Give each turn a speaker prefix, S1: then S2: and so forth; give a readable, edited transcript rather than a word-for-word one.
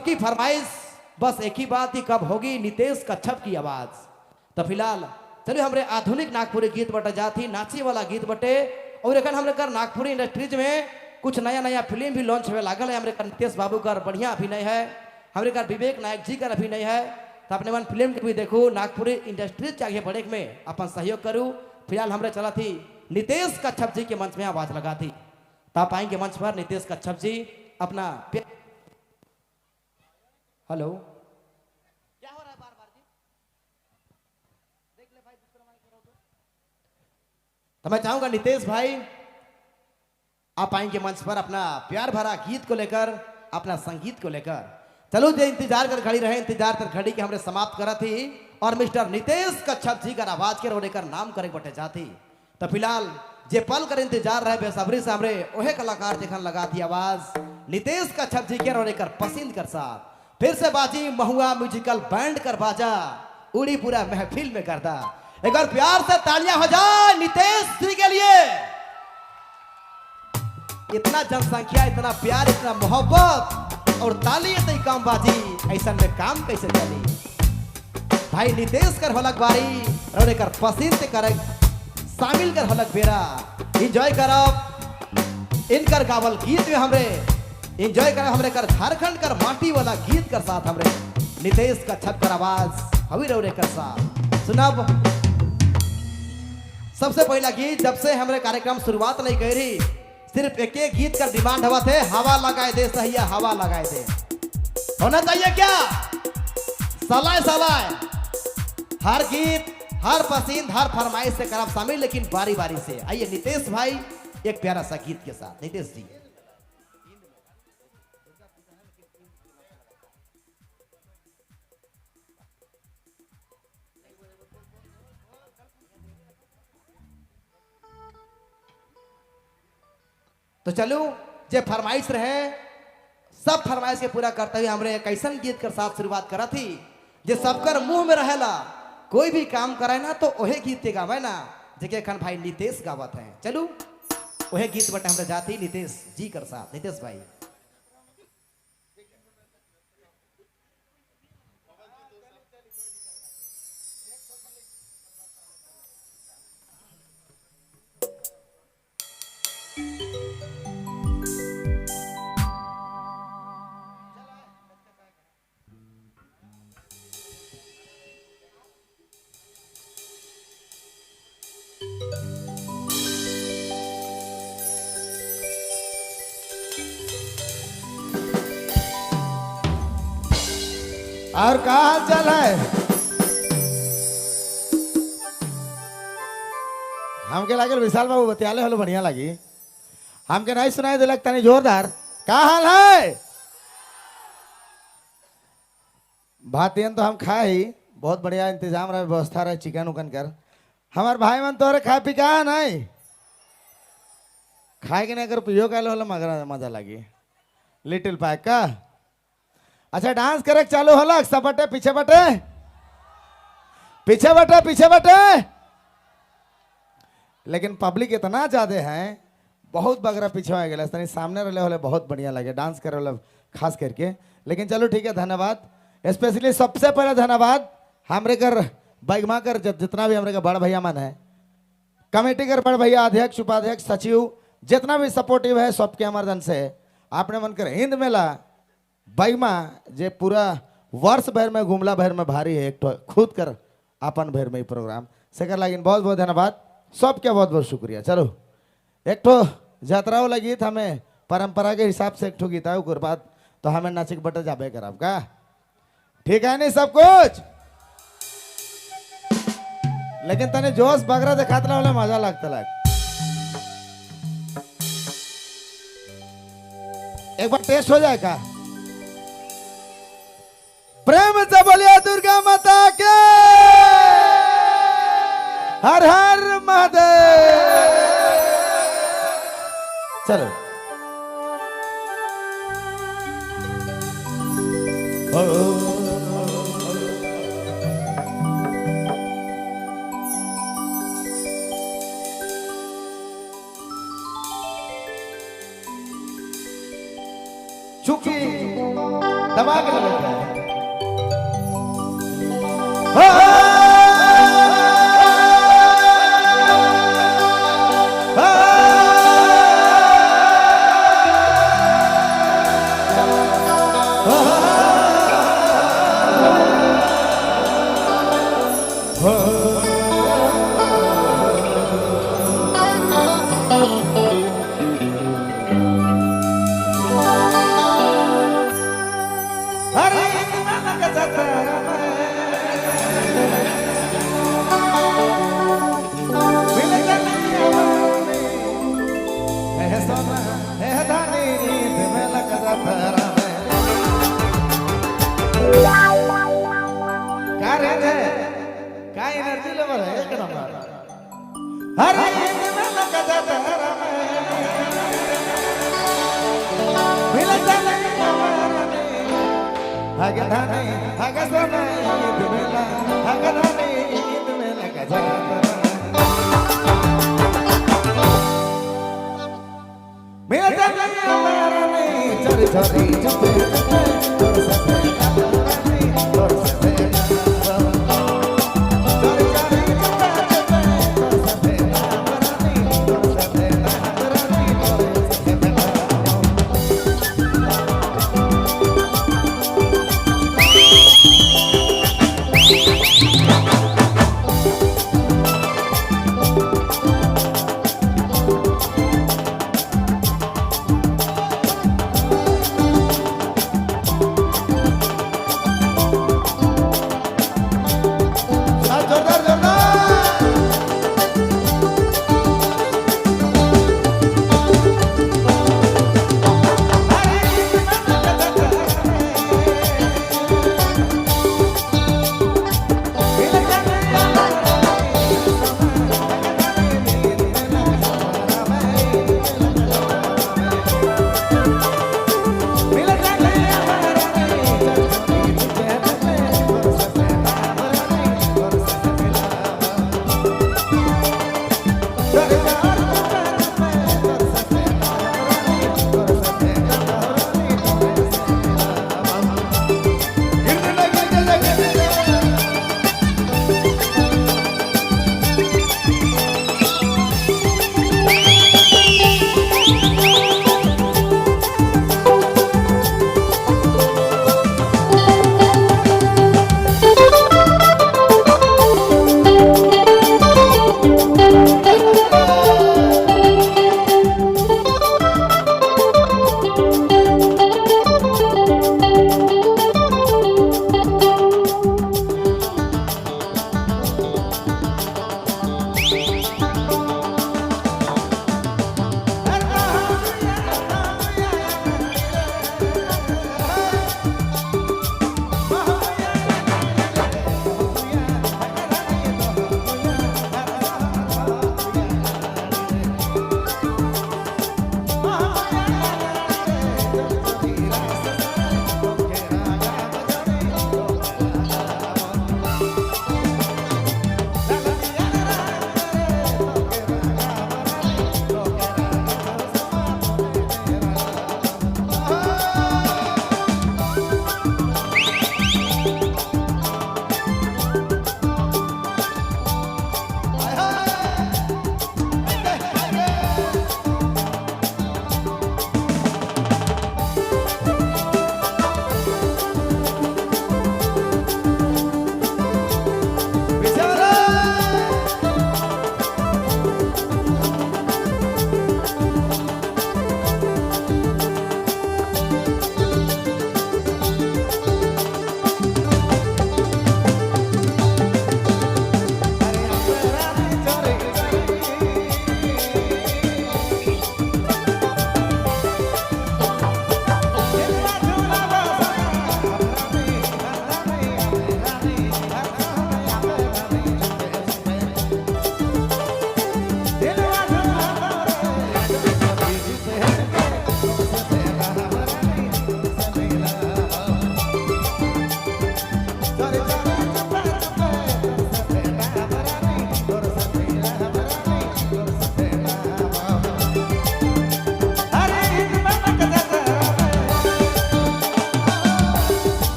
S1: सबकी फरमाइश बस एक ही बात ही कब होगी नितेश कच्छप की आवाज। तो फिलहाल चलिए हमरे आधुनिक नागपुरी गीत बटे जाती नाची वाला गीत बटे और एक हमरे कर नागपुरी इंडस्ट्रीज में कुछ नया नया फिल्म भी लॉन्च हुए लागल है। हमरे कर नितेश बाबू का बढ़िया अभिनय है, हमरे कर विवेक नायक जी का अभिनय है। तो अपने मन फिल्म के भी देखो नागपुरी इंडस्ट्रीज चाहिए बड़े में अपन सहयोग करूँ। फिलहाल हमरे चला थी नितेश कच्छप जी के मंच में आवाज लगा थी। तो आप आएंगे मंच पर नितेश कच्छप जी अपना हेलो क्या हो रहा है बार बार जी देख ले भाई दूसरा माइक करो तो मैं चाहूंगा नितेश भाई आप आएंगे मंच पर अपना प्यार भरा गीत को लेकर अपना संगीत को लेकर। चलो जो इंतजार कर खड़ी रहे इंतजार कर खड़ी के हमने समाप्त करा थी और मिस्टर नितेश कच्छप जी का आवाज के रोने कर नाम करे बटे जाती। तो फिलहाल जे पल कर इंतजार रहे बेसब्री से हमरे ओहे कलाकार देखन लगा थी आवाज नितेश कच्छप जी के रोने कर पसंद कर साथ फिर से बाजी महुआ म्यूजिकल बैंड कर बाजा उड़ी पूरा महफिल में करदा। एक बार प्यार से तालियां हो जाए नितेश जी के लिए। इतना जनसंख्या इतना प्यार इतना मोहब्बत और ताली तो काम बाजी ऐसा में काम कैसे चली भाई नितेश कर हलक बारी और कर पसंद कर शामिल कर हलक बेरा एंजॉय करब इनकर गावल गीत में हमरे एंजॉय कर हमरे कर झारखंड कर माटी वाला गीत कर साथ हमरे नितेश का छत कर आवाज हवी रौरे कर साथ सुनब। सबसे पहला गीत जब से हमरे कार्यक्रम शुरुआत नहीं कर रही सिर्फ एक एक गीत का डिमांड हवा थे हवा लगाए दे सहिया हवा लगाए दे होना चाहिए क्या सलाए सलाए हर गीत हर पसंद हर फरमाइश से करब शामिल लेकिन बारी बारी से। आइए नितेश भाई एक प्यारा सा गीत के साथ नितेश जी। तो चलो जे फरमाइश रहे सब फरमाइश के पूरा करते हुए हमरे कैसन गीत के साथ शुरुआत करा थी जे सबकर मुंह में रहेला कोई भी काम करे ना तो ओहे गीत के गावे ना जेके खन भाई नितेश गावत है। चलो ओहे गीत बटे हमरे जाती नितेश जी कर साथ नितेश भाई।
S2: और का हाल चाल है हमके लागल विशाल बाबू बतियाले हलो बढ़िया लगी हमके नहीं सुनाई दिलक तनी जोरदार का हाल है भातियन तो हम खाए ही बहुत बढ़िया इंतजाम रहे व्यवस्था रहे चिकन उकन कर हमार भाई मन तोहरे खाए पी का नहीं खाए के नहीं अगर पियो का लो मगर मजा लगी लिटिल पैक का। अच्छा डांस करे चालू होला सब बटे पीछे बटे पीछे बटे पीछे बटे लेकिन पब्लिक इतना ज्यादा है बहुत बगरा पीछे आ गया सामने रहे होले बहुत बढ़िया लगे डांस करे वाला खास करके। लेकिन चलो ठीक है धन्यवाद स्पेशली सबसे पहले धन्यवाद हमरे कर बैगमा कर जितना भी हमरे का बड़ भैया मन है कमेटी कर बड़ भैया अध्यक्ष उपाध्यक्ष सचिव जितना भी सपोर्टिव है सबके अमरदन से आपने मन कर हिंद मेला बैगमा जे पूरा वर्ष भर में घुमला भर में भारी है एक तो खुद कर अपन भर में प्रोग्राम से कर लगिन बहुत बहुत धन्यवाद सबके बहुत बहुत शुक्रिया। चलो एक तो यात्रा वाला गीत हमें परंपरा के हिसाब से एक ठो गीत है बाद तो हमें नाचे के बटे जाबे करब का ठीक है नहीं सब कुछ लेकिन तने जोश बगरा दिखातला वाला मजा लगता लग एक बार टेस्ट हो जाए का प्रेम से बोलिए दुर्गा माता के हर हर महादेव। चलो चूंकि दबा के लगे क्या अरे इतना गजब मिल गया है सोना है धानी में लग जाता क्या रेंज है क्या एनर्जी लेवल है एक नंबर अरे में लग जाता मिल गया हगधानी हगसना ईद मेला हगधानी ईद मेला गजाता मेरा जगह मेरा नहीं चोरी चोरी चुपे